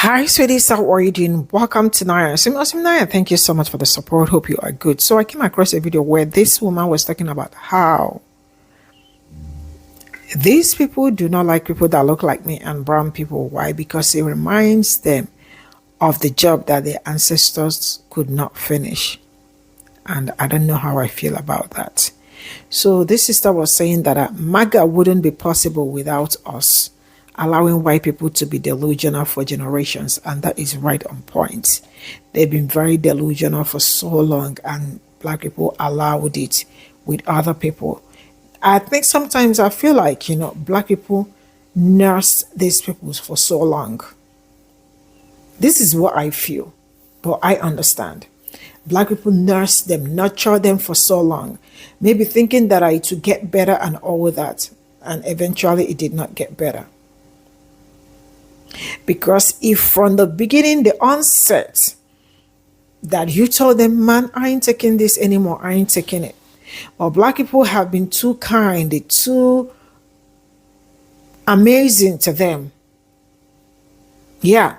Hi, sweeties. How are you doing? Welcome to Naya. Naya, thank you so much for the support. Hope you are good. So I came across a video where this woman was talking about how these people do not like people that look like me and brown people. Why? Because it reminds them of the job that their ancestors could not finish. And I don't know how I feel about that. So this sister was saying that MAGA wouldn't be possible without us allowing white people to be delusional for generations, and that is right on point. They've been very delusional for so long, and black people allowed it with other people. I think sometimes I feel like, black people nurse these people for so long. This is what I feel, but I understand. Black people nurse them, nurture them for so long, maybe thinking that it would get better and all that, and eventually it did not get better. Because if from the beginning, the onset, that you told them, man, I ain't taking this anymore, I ain't taking it. Well, black people have been too kind, too amazing to them. Yeah.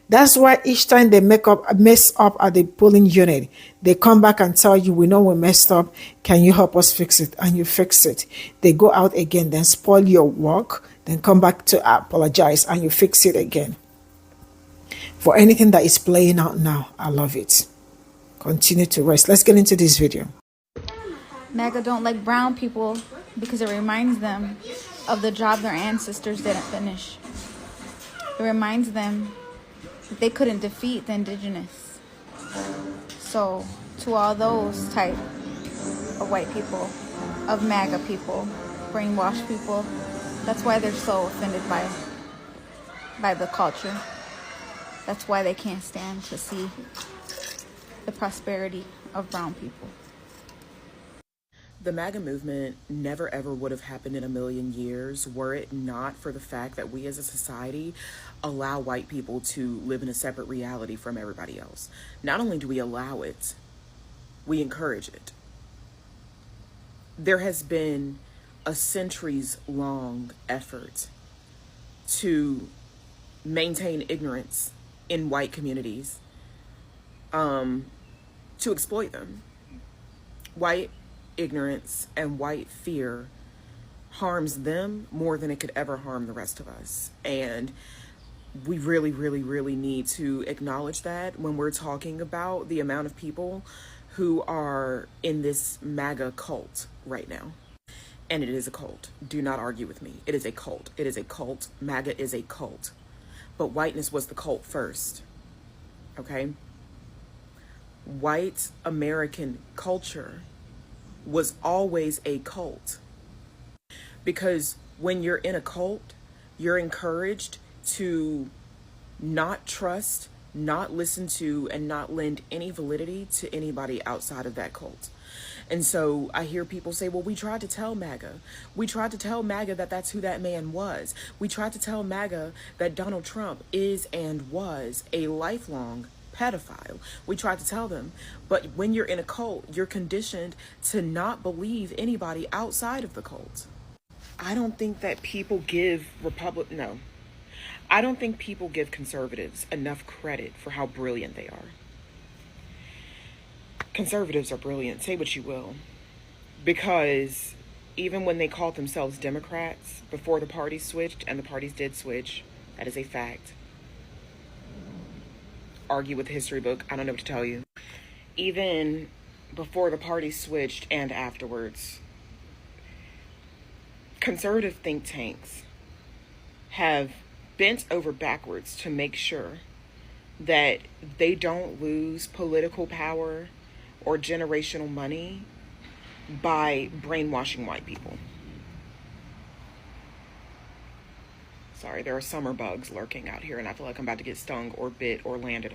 That's why each time they mess up at the polling unit, they come back and tell you, we know we messed up. Can you help us fix it? And you fix it. They go out again, then spoil your work, then come back to apologize, and you fix it again. For anything that is playing out now, I love it. Continue to rest. Let's get into this video. MAGA don't like brown people because it reminds them of the job their ancestors didn't finish. It reminds them that they couldn't defeat the indigenous. So to all those type of white people, of MAGA people, brainwashed people, that's why they're so offended by the culture. That's why they can't stand to see the prosperity of brown people. The MAGA movement never ever would have happened in a million years were it not for the fact that we as a society allow white people to live in a separate reality from everybody else. Not only do we allow it, we encourage it. There has been a centuries-long effort to maintain ignorance in white communities, to exploit them. White ignorance and white fear harms them more than it could ever harm the rest of us. And we really, really, really need to acknowledge that when we're talking about the amount of people who are in this MAGA cult right now. And it is a cult. Do not argue with me. It is a cult. It is a cult. MAGA is a cult. But whiteness was the cult first. Okay? White American culture was always a cult, because when you're in a cult, you're encouraged to not trust, not listen to, and not lend any validity to anybody outside of that cult. And so I hear people say, well, we tried to tell MAGA. We tried to tell MAGA that that's who that man was. We tried to tell MAGA that Donald Trump is and was a lifelong pedophile. We tried to tell them, but when you're in a cult, you're conditioned to not believe anybody outside of the cult. I don't think that people give I don't think people give conservatives enough credit for how brilliant they are. Conservatives are brilliant, say what you will, because even when they called themselves Democrats before the parties switched, and the parties did switch, that is a fact. Argue with the history book, I don't know what to tell you. Even before the party switched and afterwards, conservative think tanks have bent over backwards to make sure that they don't lose political power or generational money by brainwashing white people. Sorry, there are summer bugs lurking out here, and I feel like I'm about to get stung or bit or landed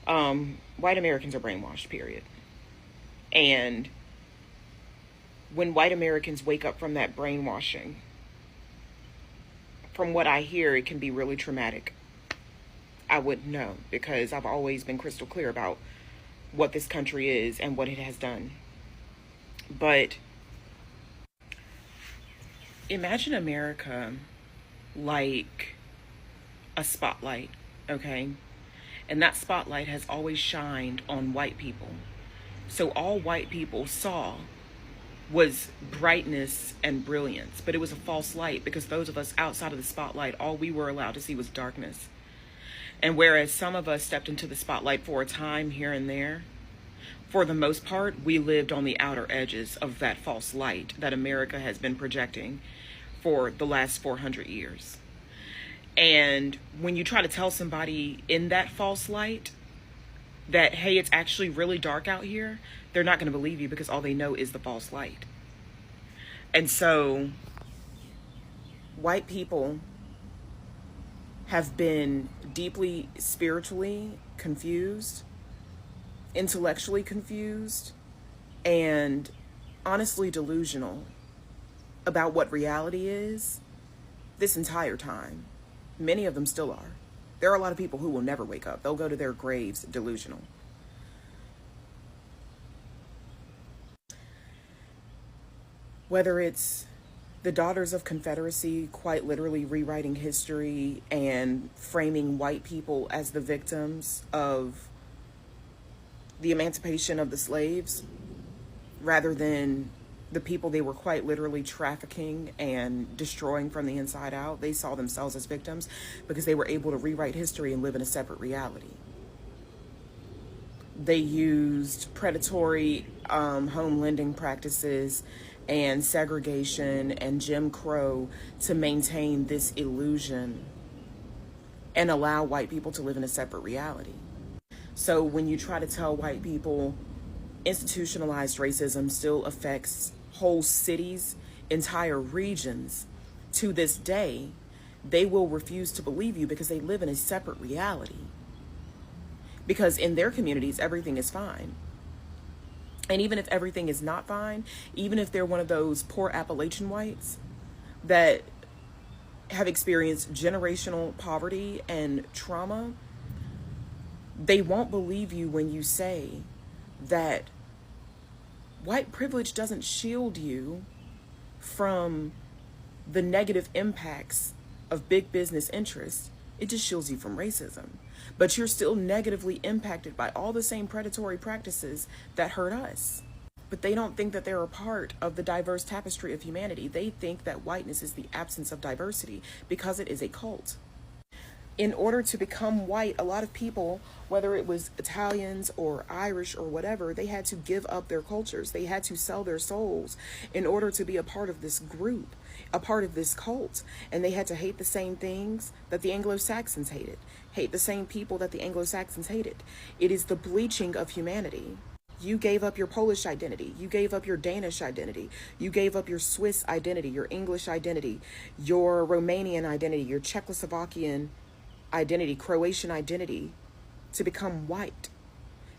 on. White Americans are brainwashed, period. And when white Americans wake up from that brainwashing, from what I hear, it can be really traumatic. I wouldn't know, because I've always been crystal clear about what this country is and what it has done. But imagine America like a spotlight, okay? And that spotlight has always shined on white people. So all white people saw was brightness and brilliance, but it was a false light because those of us outside of the spotlight, all we were allowed to see was darkness. And whereas some of us stepped into the spotlight for a time here and there, for the most part, we lived on the outer edges of that false light that America has been projecting for the last 400 years. And when you try to tell somebody in that false light that, hey, it's actually really dark out here, they're not going to believe you because all they know is the false light. And so white people have been deeply spiritually confused, intellectually confused, and honestly delusional about what reality is this entire time. Many of them still are. There are a lot of people who will never wake up. They'll go to their graves delusional. Whether it's the Daughters of Confederacy quite literally rewriting history and framing white people as the victims of the emancipation of the slaves, rather than the people they were quite literally trafficking and destroying from the inside out. They saw themselves as victims because they were able to rewrite history and live in a separate reality. They used predatory home lending practices and segregation and Jim Crow to maintain this illusion and allow white people to live in a separate reality. So when you try to tell white people institutionalized racism still affects whole cities, entire regions, to this day, they will refuse to believe you because they live in a separate reality. Because in their communities, everything is fine. And even if everything is not fine, even if they're one of those poor Appalachian whites that have experienced generational poverty and trauma, they won't believe you when you say that white privilege doesn't shield you from the negative impacts of big business interests. It just shields you from racism. But you're still negatively impacted by all the same predatory practices that hurt us. But they don't think that they're a part of the diverse tapestry of humanity. They think that whiteness is the absence of diversity because it is a cult. In order to become white, a lot of people, whether it was Italians or Irish or whatever, they had to give up their cultures. They had to sell their souls in order to be a part of this group, a part of this cult. And they had to hate the same things that the Anglo-Saxons hated, hate the same people that the Anglo-Saxons hated. It is the bleaching of humanity. You gave up your Polish identity. You gave up your Danish identity. You gave up your Swiss identity, your English identity, your Romanian identity, your Czechoslovakian identity, Croatian identity, to become white.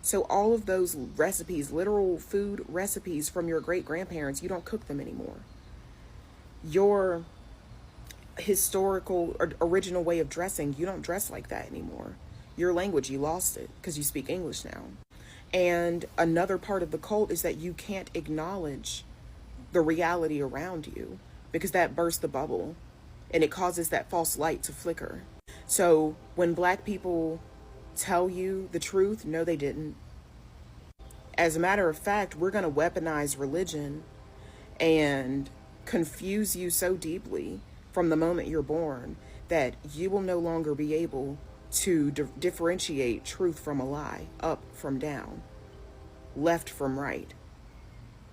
So all of those recipes, literal food recipes from your great-grandparents, you don't cook them anymore. Your historical or original way of dressing, you don't dress like that anymore. Your language, you lost it because you speak English now. And another part of the cult is that you can't acknowledge the reality around you because that bursts the bubble and it causes that false light to flicker. So when Black people tell you the truth, no, they didn't. As a matter of fact, we're going to weaponize religion and confuse you so deeply from the moment you're born that you will no longer be able to differentiate truth from a lie, up from down, left from right.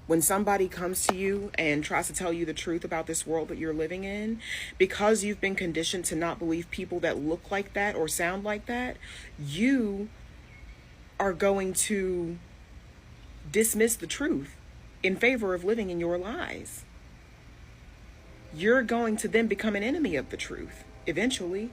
When somebody comes to you and tries to tell you the truth about this world that you're living in, because you've been conditioned to not believe people that look like that or sound like that, you are going to dismiss the truth in favor of living in your lies. You're going to then become an enemy of the truth, eventually.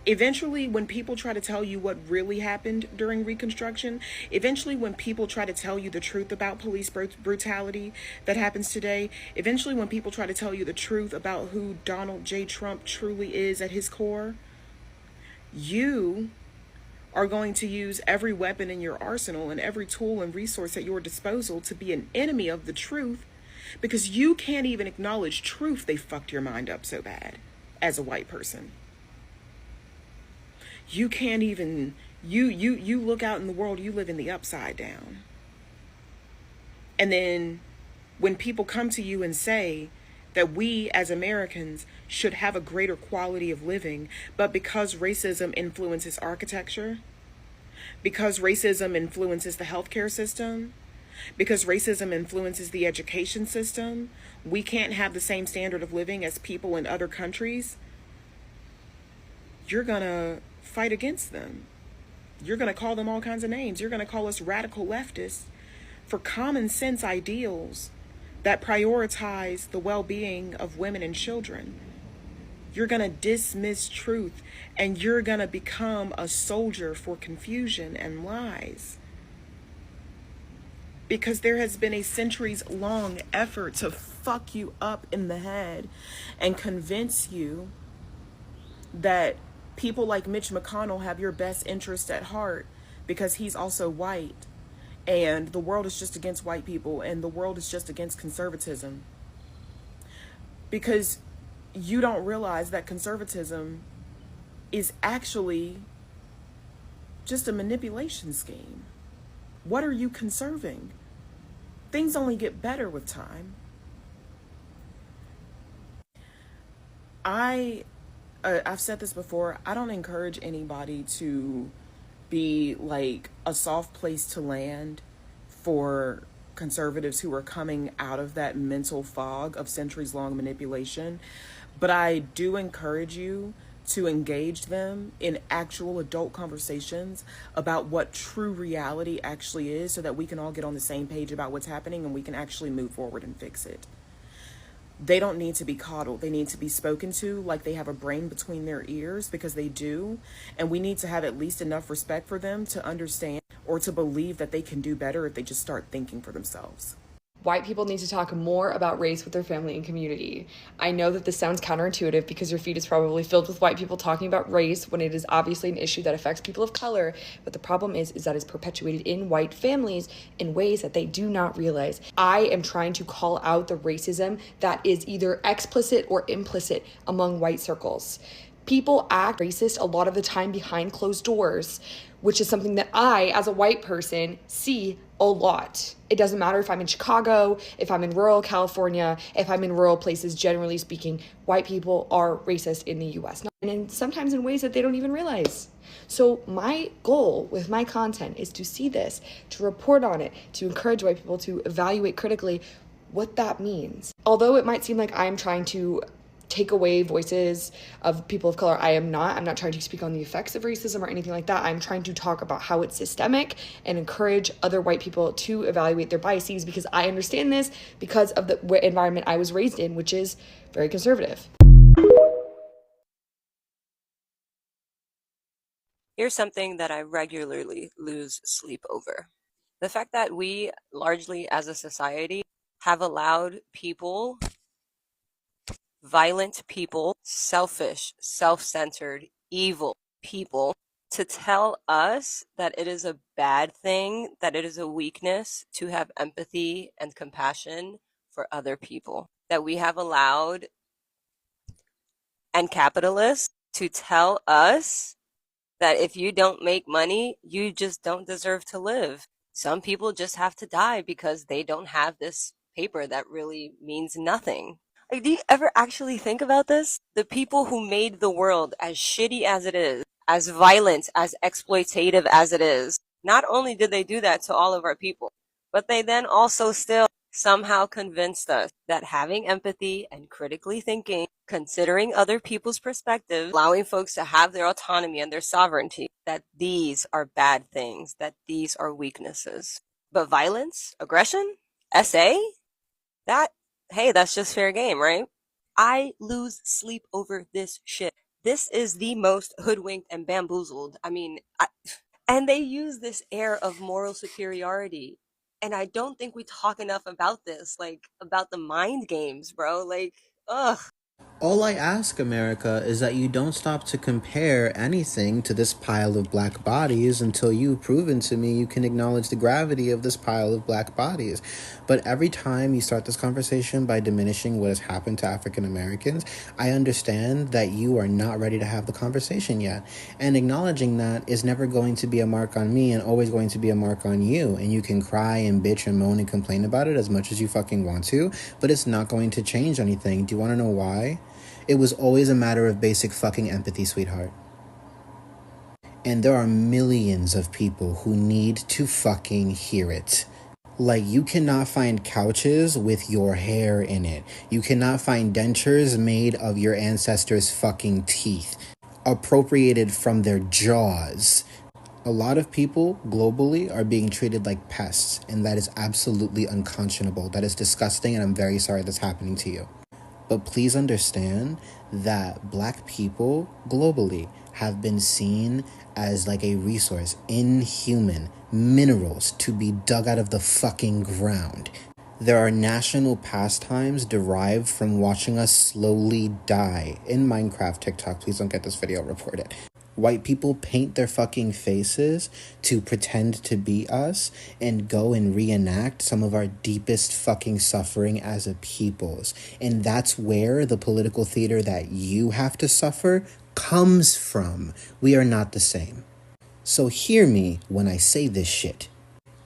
Eventually, when people try to tell you what really happened during Reconstruction, eventually when people try to tell you the truth about police brutality that happens today, eventually when people try to tell you the truth about who Donald J. Trump truly is at his core, you are going to use every weapon in your arsenal and every tool and resource at your disposal to be an enemy of the truth because you can't even acknowledge truth. They fucked your mind up so bad as a white person. You can't even, you look out in the world, you live in the upside down. And then when people come to you and say that we as Americans should have a greater quality of living, but because racism influences architecture, because racism influences the healthcare system, because racism influences the education system, we can't have the same standard of living as people in other countries, you're gonna fight against them. You're gonna call them all kinds of names. You're gonna call us radical leftists for common sense ideals that prioritize the well being of women and children. You're going to dismiss truth, and you're going to become a soldier for confusion and lies. Because there has been a centuries long effort to fuck you up in the head and convince you that people like Mitch McConnell have your best interest at heart because he's also white. And the world is just against white people, and the world is just against conservatism. Because you don't realize that conservatism is actually just a manipulation scheme. What are you conserving? Things only get better with time. I've said this before. I don't encourage anybody to be like a soft place to land for conservatives who are coming out of that mental fog of centuries long manipulation. But I do encourage you to engage them in actual adult conversations about what true reality actually is so that we can all get on the same page about what's happening and we can actually move forward and fix it. They don't need to be coddled. They need to be spoken to like they have a brain between their ears, because they do. And we need to have at least enough respect for them to understand or to believe that they can do better if they just start thinking for themselves. White people need to talk more about race with their family and community. I know that this sounds counterintuitive because your feed is probably filled with white people talking about race when it is obviously an issue that affects people of color, but the problem is that it's perpetuated in white families in ways that they do not realize. I am trying to call out the racism that is either explicit or implicit among white circles. People act racist a lot of the time behind closed doors, which is something that I, as a white person, see a lot. It doesn't matter if I'm in Chicago, if I'm in rural California, if I'm in rural places, generally speaking, white people are racist in the US. And sometimes in ways that they don't even realize. So my goal with my content is to see this, to report on it, to encourage white people to evaluate critically what that means. Although it might seem like I'm trying to take away voices of people of color, I'm not trying to speak on the effects of racism or anything like that. I'm trying to talk about how it's systemic and encourage other white people to evaluate their biases, because I understand this because of the environment I was raised in, which is very conservative. Here's something that I regularly lose sleep over. The fact that we, largely as a society, have allowed people, violent people, selfish, self-centered, evil people, to tell us that it is a bad thing, that it is a weakness to have empathy and compassion for other people. That we have allowed and capitalists to tell us that if you don't make money, you just don't deserve to live. Some people just have to die because they don't have this paper that really means nothing. Like, do you ever actually think about this? The people who made the world as shitty as it is, as violent, as exploitative as it is, not only did they do that to all of our people, but they then also still somehow convinced us that having empathy and critically thinking, considering other people's perspectives, allowing folks to have their autonomy and their sovereignty, that these are bad things, that these are weaknesses. But violence, aggression, SA, that, hey, that's just fair game, right? I lose sleep over this shit. This is the most hoodwinked and bamboozled. And they use this air of moral superiority. And I don't think we talk enough about this, like, about the mind games, bro. Like, ugh. All I ask, America, is that you don't stop to compare anything to this pile of black bodies until you've proven to me you can acknowledge the gravity of this pile of black bodies. But every time you start this conversation by diminishing what has happened to African Americans, I understand that you are not ready to have the conversation yet. And acknowledging that is never going to be a mark on me and always going to be a mark on you. And you can cry and bitch and moan and complain about it as much as you fucking want to, but it's not going to change anything. Do you want to know why? It was always a matter of basic fucking empathy, sweetheart. And there are millions of people who need to fucking hear it. Like, you cannot find couches with your hair in it. You cannot find dentures made of your ancestors' fucking teeth, appropriated from their jaws. A lot of people globally are being treated like pests, and that is absolutely unconscionable. That is disgusting, and I'm very sorry that's happening to you. But please understand that black people globally have been seen as like a resource, inhuman minerals to be dug out of the fucking ground. There are national pastimes derived from watching us slowly die. In Minecraft, TikTok, please don't get this video reported. White people paint their fucking faces to pretend to be us and go and reenact some of our deepest fucking suffering as a peoples. And that's where the political theater that you have to suffer comes from. We are not the same. So hear me when I say this shit.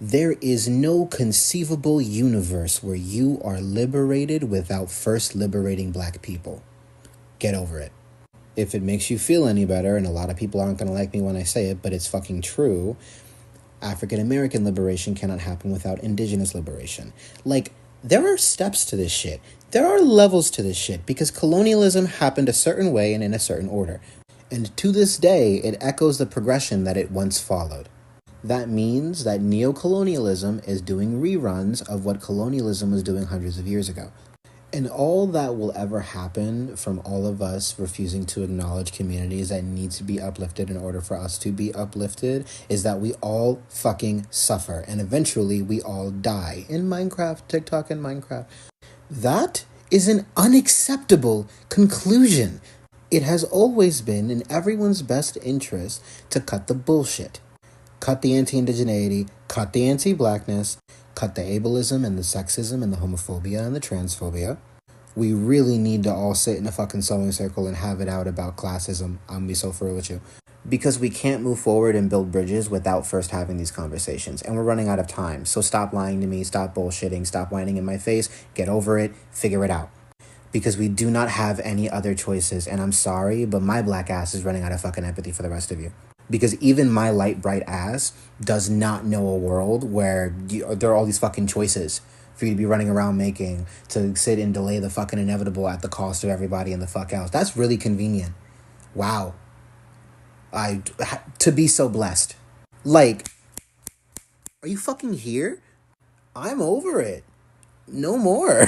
There is no conceivable universe where you are liberated without first liberating black people. Get over it. If it makes you feel any better, and a lot of people aren't going to like me when I say it, but it's fucking true, African American liberation cannot happen without indigenous liberation. Like, there are steps to this shit. There are levels to this shit, because colonialism happened a certain way and in a certain order. And to this day, it echoes the progression that it once followed. That means that neocolonialism is doing reruns of what colonialism was doing hundreds of years ago. And all that will ever happen from all of us refusing to acknowledge communities that need to be uplifted in order for us to be uplifted is that we all fucking suffer. And eventually we all die. In Minecraft, TikTok and Minecraft. That is an unacceptable conclusion. It has always been in everyone's best interest to cut the bullshit. Cut the anti-indigeneity, cut the anti-blackness, cut the ableism and the sexism and the homophobia and the transphobia. We really need to all sit in a fucking sewing circle and have it out about classism. I'm gonna be so for real with you. Because we can't move forward and build bridges without first having these conversations. And we're running out of time. So stop lying to me, stop bullshitting, stop whining in my face, get over it, figure it out. Because we do not have any other choices. And I'm sorry, but my black ass is running out of fucking empathy for the rest of you. Because even my light, bright ass does not know a world where there are all these fucking choices for you to be running around making to sit and delay the fucking inevitable at the cost of everybody in the fuck else. That's really convenient. Wow. To be so blessed. Like, are you fucking here? I'm over it. No more.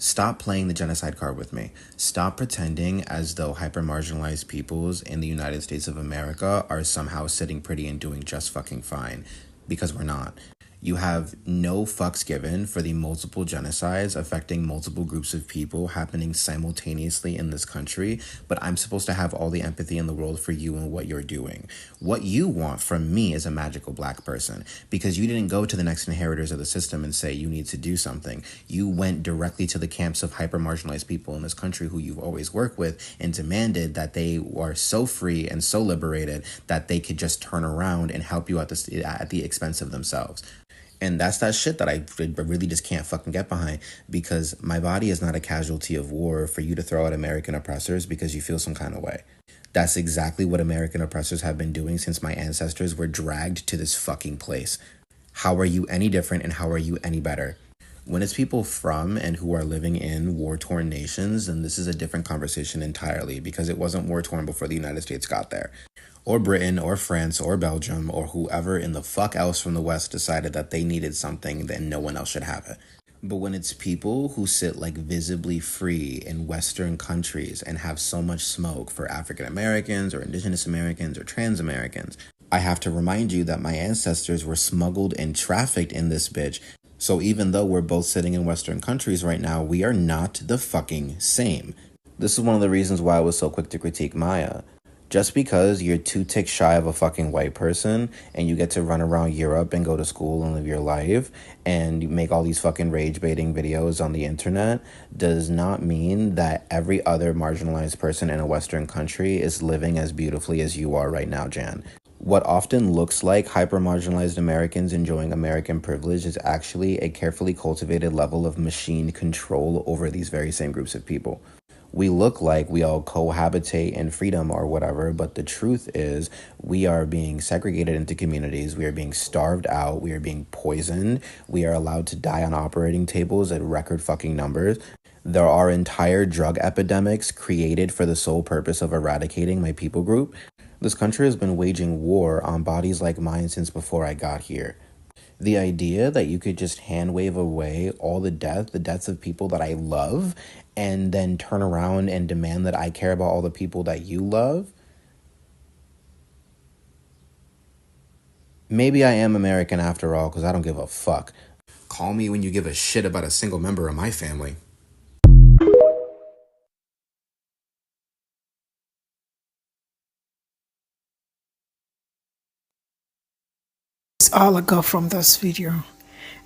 Stop playing the genocide card with me. Stop pretending as though hyper-marginalized peoples in the United States of America are somehow sitting pretty and doing just fucking fine. Because we're not. You have no fucks given for the multiple genocides affecting multiple groups of people happening simultaneously in this country, but I'm supposed to have all the empathy in the world for you and what you're doing. What you want from me is a magical black person, because you didn't go to the next inheritors of the system and say you need to do something. You went directly to the camps of hyper-marginalized people in this country who you've always worked with and demanded that they are so free and so liberated that they could just turn around and help you at the expense of themselves. And that's that shit that I really just can't fucking get behind, because my body is not a casualty of war for you to throw at American oppressors because you feel some kind of way. That's exactly what American oppressors have been doing since my ancestors were dragged to this fucking place. How are you any different, and how are you any better? When it's people from and who are living in war-torn nations, then this is a different conversation entirely, because it wasn't war-torn before the United States got there. Or Britain, or France, or Belgium, or whoever in the fuck else from the West decided that they needed something, then no one else should have it. But when it's people who sit like visibly free in Western countries and have so much smoke for African Americans, or Indigenous Americans, or trans Americans, I have to remind you that my ancestors were smuggled and trafficked in this bitch So even though we're both sitting in Western countries right now, we are not the fucking same. This is one of the reasons why I was so quick to critique Maya. Just because you're 2 ticks shy of a fucking white person and you get to run around Europe and go to school and live your life and you make all these fucking rage baiting videos on the internet does not mean that every other marginalized person in a Western country is living as beautifully as you are right now, Jan. What often looks like hyper-marginalized Americans enjoying American privilege is actually a carefully cultivated level of machine control over these very same groups of people. We look like we all cohabitate in freedom or whatever, but the truth is we are being segregated into communities, we are being starved out, we are being poisoned, we are allowed to die on operating tables at record fucking numbers. There are entire drug epidemics created for the sole purpose of eradicating my people group. This country has been waging war on bodies like mine since before I got here. The idea that you could just hand wave away all the deaths of people that I love, and then turn around and demand that I care about all the people that you love. Maybe I am American after all, because I don't give a fuck. Call me when you give a shit about a single member of my family. That's all I got from this video.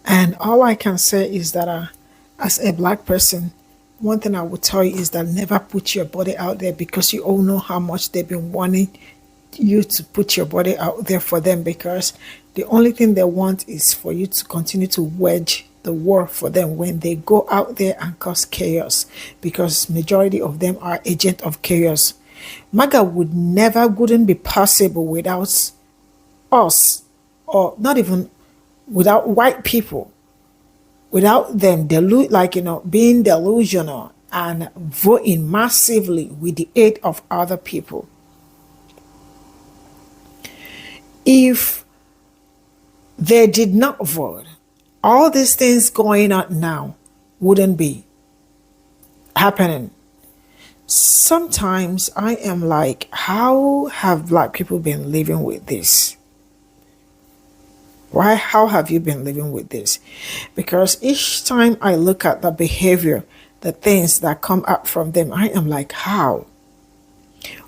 And all I can say is that as a black person, one thing I would tell you is that never put your body out there, because you all know how much they've been wanting you to put your body out there for them, because the only thing they want is for you to continue to wage the war for them when they go out there and cause chaos, because majority of them are agent of chaos. MAGA wouldn't be possible without us, or not even without white people, without them being delusional and voting massively with the aid of other people. If they did not vote, all these things going on now wouldn't be happening. Sometimes I am like, how have black people been living with this? How have you been living with this? Because each time I look at the behavior, the things that come up from them, I am like, how?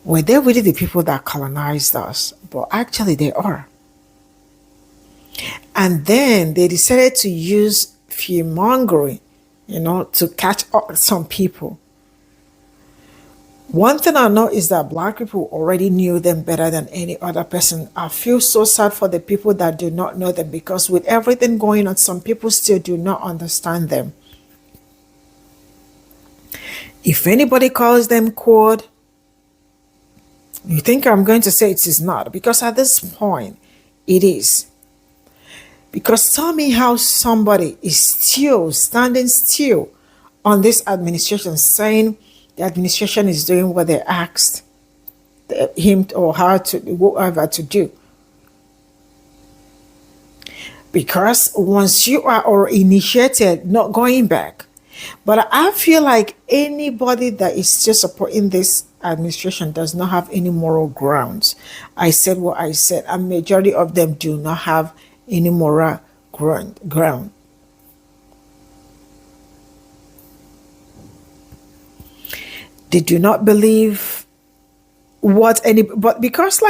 Were they really the people that colonized us? But actually they are. And then they decided to use fear-mongering, to catch up some people. One thing I know is that black people already knew them better than any other person. I feel so sad for the people that do not know them, because with everything going on, some people still do not understand them. If anybody calls them code, you think I'm going to say it is not, because at this point, it is. Because tell me how somebody is still standing still on this administration, saying the administration is doing what they asked him or her to, whatever, to do. Because once you are initiated, not going back. But I feel like anybody that is still supporting this administration does not have any moral grounds. I said what I said. A majority of them do not have any moral ground. They do not believe but because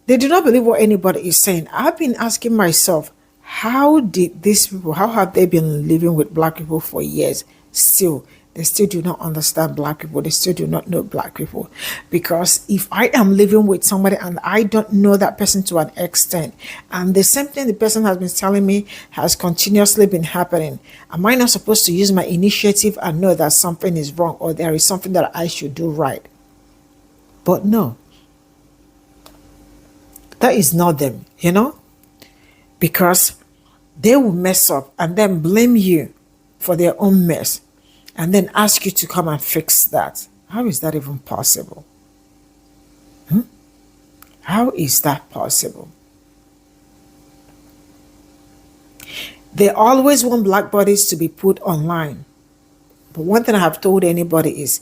they do not believe what anybody is saying. I've been asking myself, how have they been living with black people for years? They still do not understand black people. They still do not know black people. Because if I am living with somebody and I don't know that person to an extent, and the same thing the person has been telling me has continuously been happening, am I not supposed to use my initiative and know that something is wrong, or there is something that I should do right? But no, that is not them, because they will mess up and then blame you for their own mess, and then ask you to come and fix that. How is that even possible? How is that possible? They always want black bodies to be put online. But one thing I have told anybody is,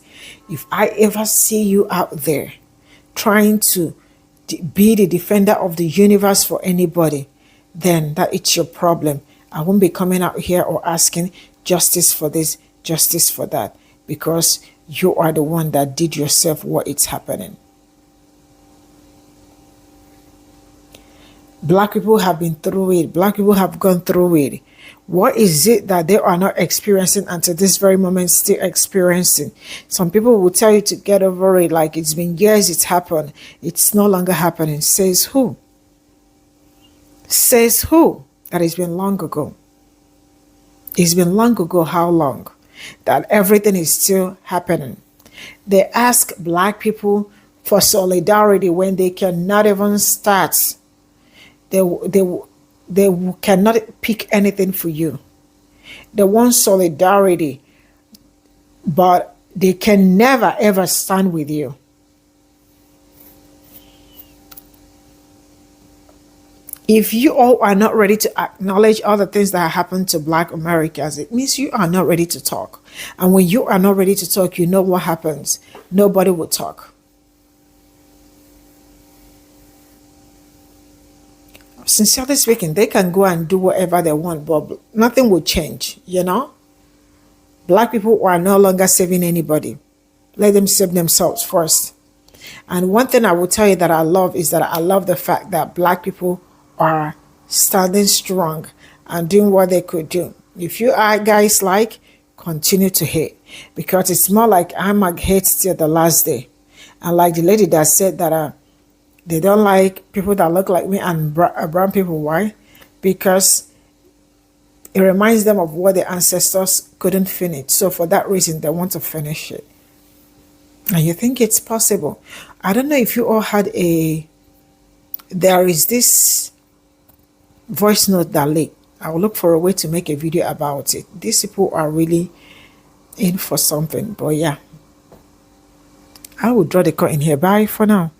if I ever see you out there trying to be the defender of the universe for anybody, then that it's your problem. I won't be coming out here or asking justice for this, justice for that, because you are the one that did yourself what it's happening. Black people have been through it. Black people have gone through it. What is it that they are not experiencing until this very moment, still experiencing? Some people will tell you to get over it, like it's been years it's happened. It's no longer happening. Says who? Says who? That it's been long ago. It's been long ago. How long? That everything is still happening. They ask black people for solidarity when they cannot even start. They cannot pick anything for you. They want solidarity, but they can never ever stand with you. If you all are not ready to acknowledge all the things that happened to Black Americans, it means you are not ready to talk. And when you are not ready to talk, you know what happens. Nobody will talk. Sincerely speaking, they can go and do whatever they want, but nothing will change, you know? Black people are no longer saving anybody. Let them save themselves first. And one thing I will tell you that I love is that I love the fact that black people are standing strong and doing what they could do. If you are guys like, continue to hate, because it's more like I'm a hate till the last day. And like the lady that said that they don't like people that look like me and brown people. Why? Because it reminds them of what their ancestors couldn't finish. So for that reason, they want to finish it. And you think it's possible. I don't know if you all had there is this voice note that leaked. I will look for a way to make a video about it. These people are really in for something. But yeah, I will draw the curtain here. Bye for now.